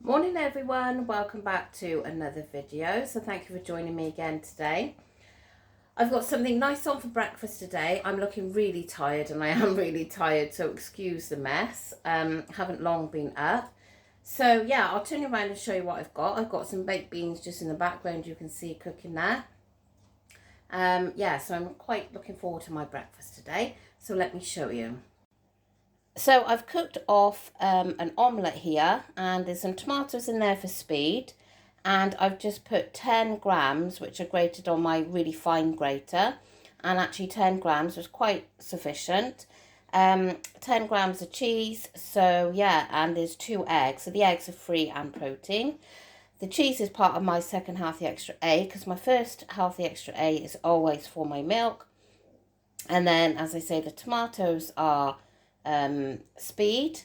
Morning everyone, welcome back to another video. So thank you for joining me again today. I've got something nice on for breakfast today. I'm looking really tired and I am really tired, so excuse the mess. Haven't long been up. So yeah, I'll turn you around and show you what I've got. I've got some baked beans just in the background, you can see cooking there. Yeah, so I'm quite looking forward to my breakfast today. So let me show you. So I've cooked off an omelette here, and there's some tomatoes in there for speed, and I've just put 10 grams, which are grated on my really fine grater, and actually 10 grams was quite sufficient. 10 grams of cheese, so yeah, and there's 2 eggs, so the eggs are free and protein. The cheese is part of my second healthy extra A, because my first healthy extra A is always for my milk. And then, as I say, the tomatoes are speed.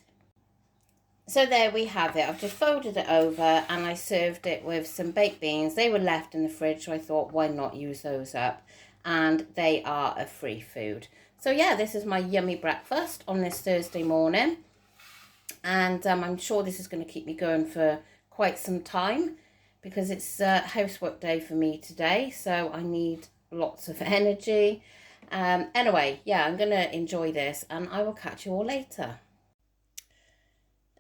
So there we have it. I've just folded it over and I served it with some baked beans. They were left in the fridge, so I thought, why not use those up? And they are a free food. So yeah, this is my yummy breakfast on this Thursday morning. And I'm sure this is going to keep me going for quite some time, because it's housework day for me today. So I need lots of energy. Anyway, yeah, I'm going to enjoy this and I will catch you all later.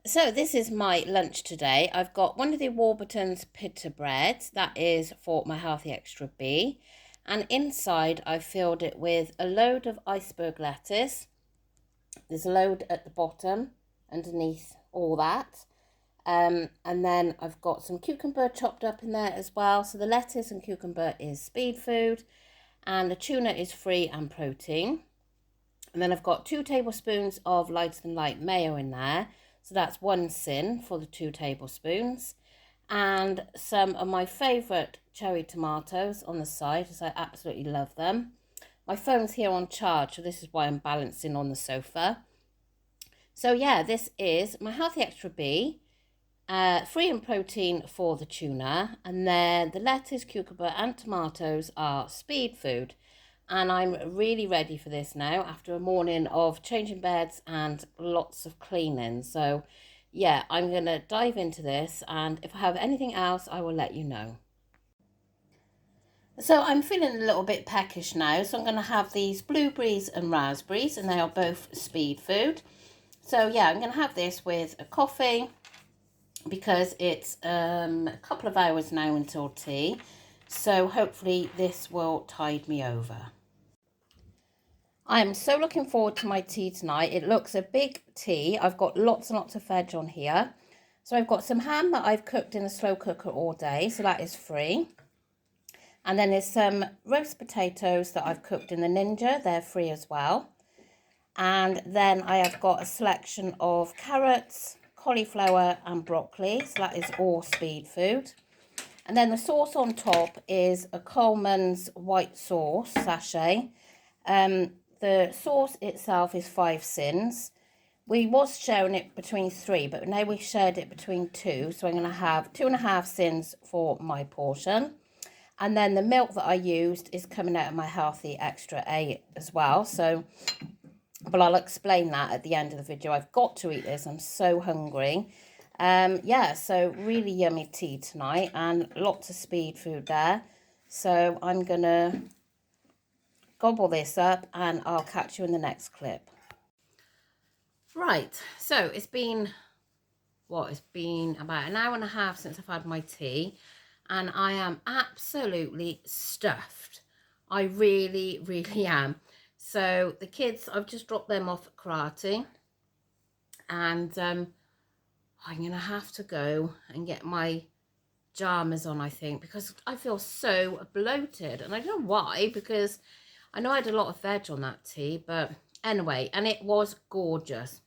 So this is my lunch today. I've got one of the Warburton's pita breads. That is for my healthy extra B. And inside I've filled it with a load of iceberg lettuce. There's a load at the bottom underneath all that. And then I've got some cucumber chopped up in there as well. So the lettuce and cucumber is speed food. And the tuna is free and protein. And then I've got 2 tablespoons of lighter than light mayo in there. So that's 1 sin for the 2 tablespoons. And some of my favourite cherry tomatoes on the side, as I absolutely love them. My phone's here on charge, so this is why I'm balancing on the sofa. So yeah, this is my healthy extra B. Free in protein for the tuna, and then the lettuce, cucumber and tomatoes are speed food. And I'm really ready for this now after a morning of changing beds and lots of cleaning. So yeah, I'm going to dive into this, and if I have anything else I will let you know. So I'm feeling a little bit peckish now, so I'm going to have these blueberries and raspberries, and they are both speed food. So yeah, I'm going to have this with a coffee, because it's a couple of hours now until tea, so hopefully this will tide me over. I am so looking forward to my tea tonight. It looks a big tea. I've got lots and lots of veg on here. So I've got some ham that I've cooked in a slow cooker all day, so that is free. And then there's some roast potatoes that I've cooked in the Ninja, they're free as well. And then I have got a selection of carrots, cauliflower and broccoli, so that is all speed food. And then the sauce on top is a Coleman's white sauce sachet. The sauce itself is 5 sins. We was sharing it between 3, but now we've shared it between 2, so I'm going to have 2.5 sins for my portion. And then the milk that I used is coming out of my healthy extra A as well, so but I'll explain that at the end of the video. I've got to eat this. I'm so hungry. Yeah, so really yummy tea tonight and lots of speed food there. So I'm going to gobble this up and I'll catch you in the next clip. Right, so it's been about an hour and a half since I've had my tea, and I am absolutely stuffed. I really, really am. So the kids, I've just dropped them off at karate, and I'm going to have to go and get my pajamas on, I think, because I feel so bloated. And I don't know why, because I know I had a lot of veg on that tea, but anyway, and it was gorgeous.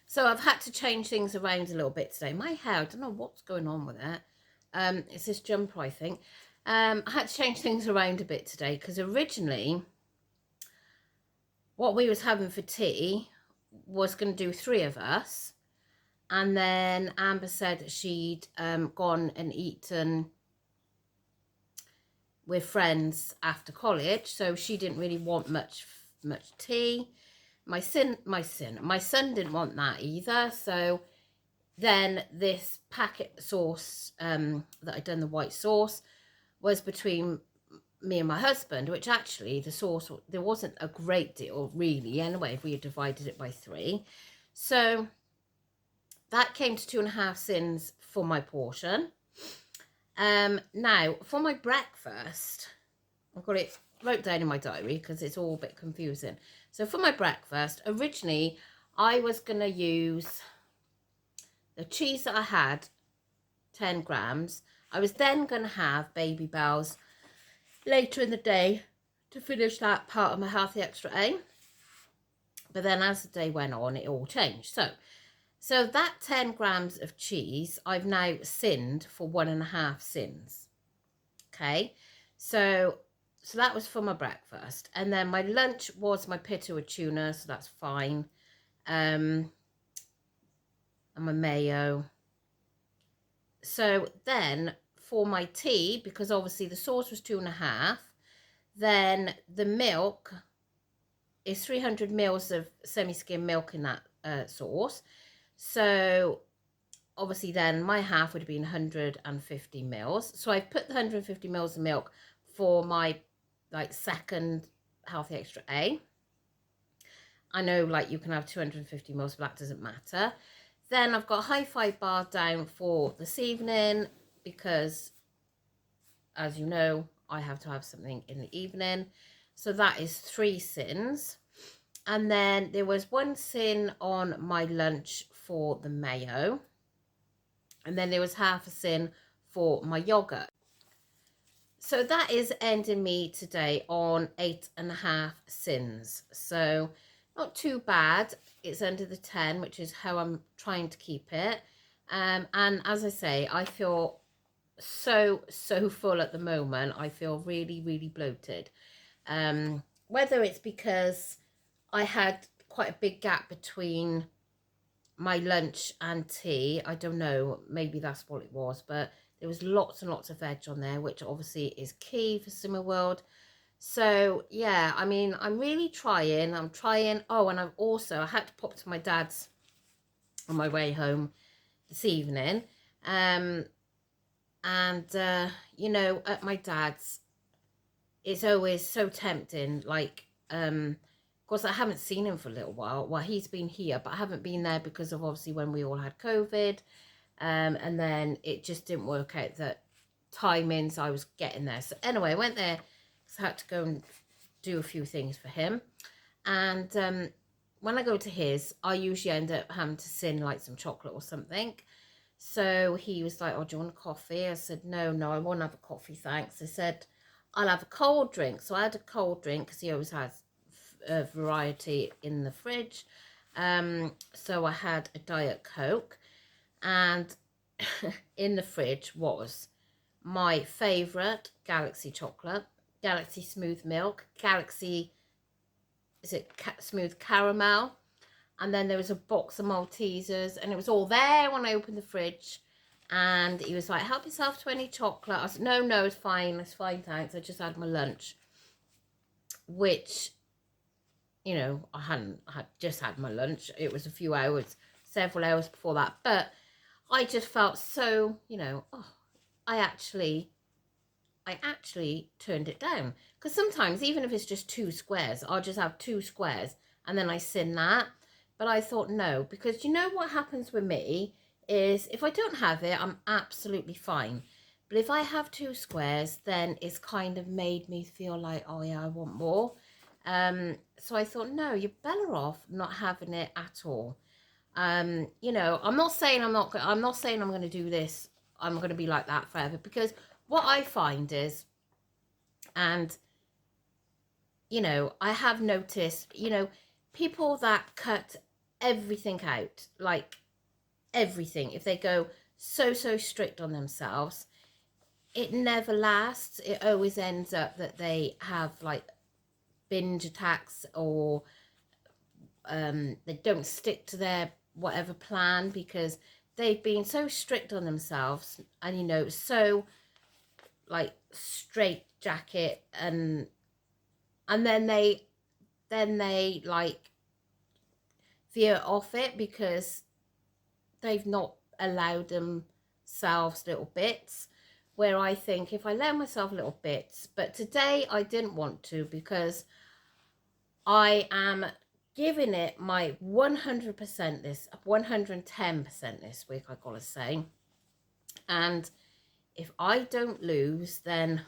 So I've had to change things around a little bit today. My hair, I don't know what's going on with it. It's this jumper, I think. I had to change things around a bit today, because originally what we was having for tea was going to do 3 of us, and then Amber said that she'd gone and eaten with friends after college, so she didn't really want much tea. My son didn't want that either, so then this packet sauce that I'd done, the white sauce, was between me and my husband, which actually the sauce, there wasn't a great deal really anyway if we had divided it by 3. So that came to 2.5 sins for my portion. Now for my breakfast, I've got it wrote down in my diary because it's all a bit confusing. So for my breakfast, originally I was going to use the cheese that I had, 10 grams. I was then going to have Baby Bells later in the day to finish that part of my Healthy Extra A. But then as the day went on, it all changed. So that 10 grams of cheese, I've now sinned for 1.5 sins. Okay, so that was for my breakfast. And then my lunch was my pitta with tuna, so that's fine. And my mayo. So then for my tea, because obviously the sauce was 2.5, then the milk is 300 mils of semi-skim milk in that sauce. So obviously then my half would have been 150 mils. So I've put the 150 mils of milk for my second Healthy Extra A. I know you can have 250 mils, but that doesn't matter. Then I've got a Hi-Fi bar down for this evening because, as you know, I have to have something in the evening. So that is 3 sins. And then there was 1 sin on my lunch for the mayo. And then there was half a sin for my yogurt. So that is ending me today on 8.5 sins. So not too bad. It's under the 10, which is how I'm trying to keep it. And as I say, I feel so full at the moment. I feel really, really bloated. Whether it's because I had quite a big gap between my lunch and tea, I don't know, maybe that's what it was, but there was lots and lots of veg on there, which obviously is key for Simmer World. So yeah, I mean, I'm really trying. Oh, and I had to pop to my dad's on my way home this evening. You know, at my dad's, it's always so tempting, of course, I haven't seen him for a little while. Well, he's been here, but I haven't been there because of obviously when we all had COVID. And then it just didn't work out that timings I was getting there. So anyway, I went there because I had to go and do a few things for him. And when I go to his, I usually end up having to sin some chocolate or something. So he was like, oh, do you want a coffee? I said, no, I won't have a coffee, thanks. I said, I'll have a cold drink. So I had a cold drink because he always has a variety in the fridge. So I had a Diet Coke, and in the fridge was my favourite Galaxy chocolate, Galaxy Smooth Milk, Galaxy, Smooth Caramel, and then there was a box of Maltesers, and it was all there when I opened the fridge. And he was like, help yourself to any chocolate. I said, no, it's fine, thanks. I just had my lunch, which, you know, I had just had my lunch. It was several hours before that. But I just felt so, you know, oh, I actually turned it down. Because sometimes, even if it's just 2 squares, I'll just have 2 squares and then I sin that. But I thought, no, because you know what happens with me is if I don't have it, I'm absolutely fine. But if I have 2 squares, then it's kind of made me feel like, oh yeah, I want more. So I thought, no, you're better off not having it at all. You know, I'm not saying I'm going to do this. I'm going to be like that forever, because what I find is, and, you know, I have noticed, you know, people that cut everything out, everything, if they go so strict on themselves, it never lasts. It always ends up that they have binge attacks, or they don't stick to their whatever plan because they've been so strict on themselves, and you know, so straight jacket, and then they veer off it because they've not allow themselves little bits, where I think if I allow myself little bits, but today I didn't want to, because I am giving it my 100% this, 110% this week, I gotta say. And if I don't lose, then,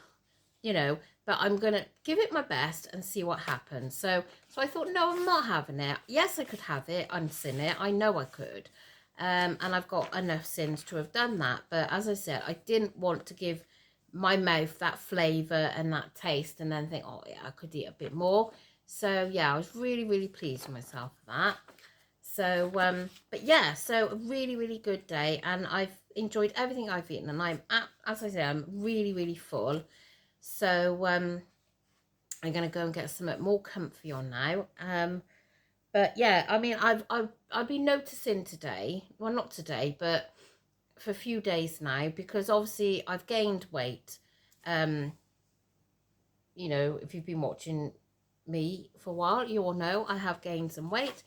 you know, but I'm going to give it my best and see what happens. So I thought, no, I'm not having it. Yes, I could have it, unsin it. I know I could. And I've got enough sins to have done that. But as I said, I didn't want to give my mouth that flavour and that taste and then think, oh, yeah, I could eat a bit more. So, yeah, I was really, really pleased with myself for that. So, but yeah, so a really, really good day. And I've enjoyed everything I've eaten. And as I say, I'm really, really full. So, I'm going to go and get something more comfy on now. But yeah, I mean, I've been noticing today, well, not today, but for a few days now, because obviously I've gained weight. You know, if you've been watching me for a while, you all know I have gained some weight.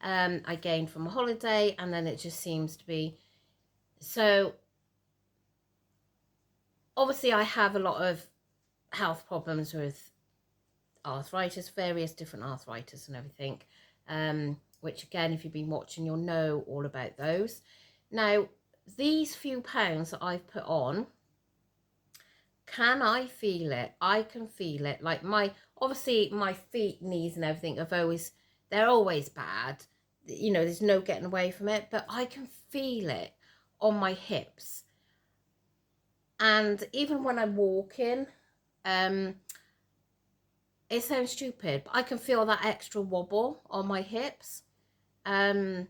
I gained from a holiday, and then it just seems to be, so obviously I have a lot of health problems with arthritis, various different arthritis and everything, which again, if you've been watching, you'll know all about those. Now, these few pounds that I've put on, can I feel it? I can feel it. Like obviously my feet, knees and everything they're always bad. You know, there's no getting away from it, but I can feel it on my hips. And even when I'm walking, it sounds stupid, but I can feel that extra wobble on my hips. So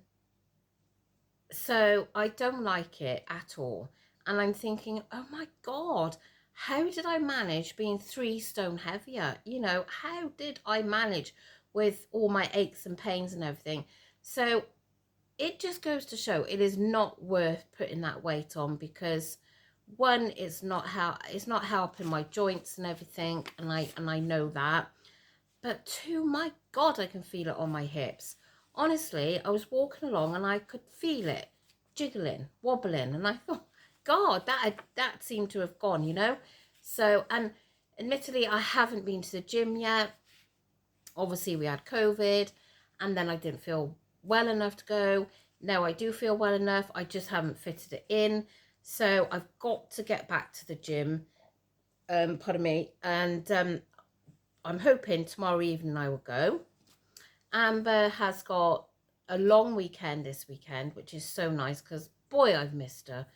I don't like it at all. And I'm thinking, oh my God, how did I manage being 3 stone heavier? You know, how did I manage with all my aches and pains and everything? So it just goes to show it is not worth putting that weight on, because one, it's not helping my joints and everything, and I know that. But two, my God, I can feel it on my hips. Honestly, I was walking along and I could feel it jiggling, wobbling, and I thought, God, that seemed to have gone, you know. So, and admittedly, I haven't been to the gym yet. Obviously, we had COVID, and then I didn't feel well enough to go. Now I do feel well enough. I just haven't fitted it in. So I've got to get back to the gym. Pardon me. And I'm hoping tomorrow evening I will go. Amber has got a long weekend this weekend, which is so nice, because boy, I've missed her.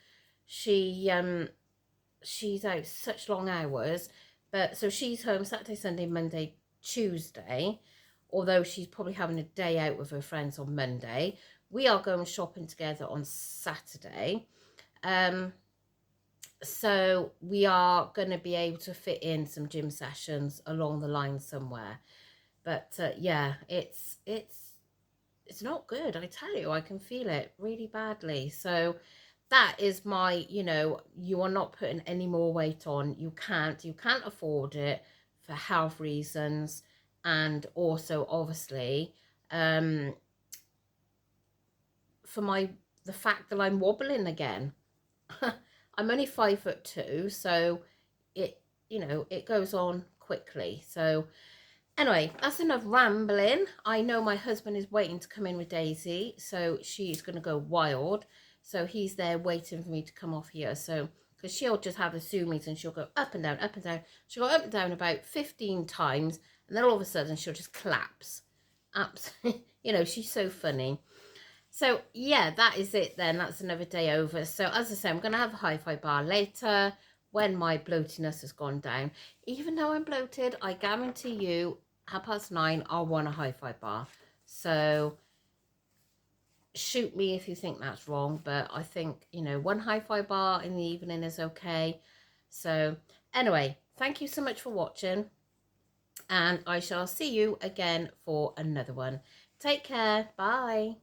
She's out such long hours, but so she's home Saturday, Sunday, Monday, Tuesday, although she's probably having a day out with her friends on Monday. We are going shopping together on Saturday. So we are going to be able to fit in some gym sessions along the line somewhere. But yeah, it's not good. I tell you, I can feel it really badly. So that is my, you know, you are not putting any more weight on. You can't afford it for health reasons. And also, obviously, for the fact that I'm wobbling again. I'm only 5'2", so it, you know, it goes on quickly. So anyway, that's enough rambling. I know my husband is waiting to come in with Daisy, so she's going to go wild. So he's there waiting for me to come off here. So, because she'll just have the zoomies and she'll go up and down, up and down. She'll go up and down about 15 times, and then all of a sudden she'll just collapse. Absolutely, you know, she's so funny. So yeah, that is it then. That's another day over. So as I say, I'm going to have a hi-fi bar later when my bloatiness has gone down. Even though I'm bloated, I guarantee you, 9:30, I'll want a hi-fi bar. So shoot me if you think that's wrong, but I think, you know, one hi-fi bar in the evening is okay. So anyway, thank you so much for watching, and I shall see you again for another one. Take care. Bye.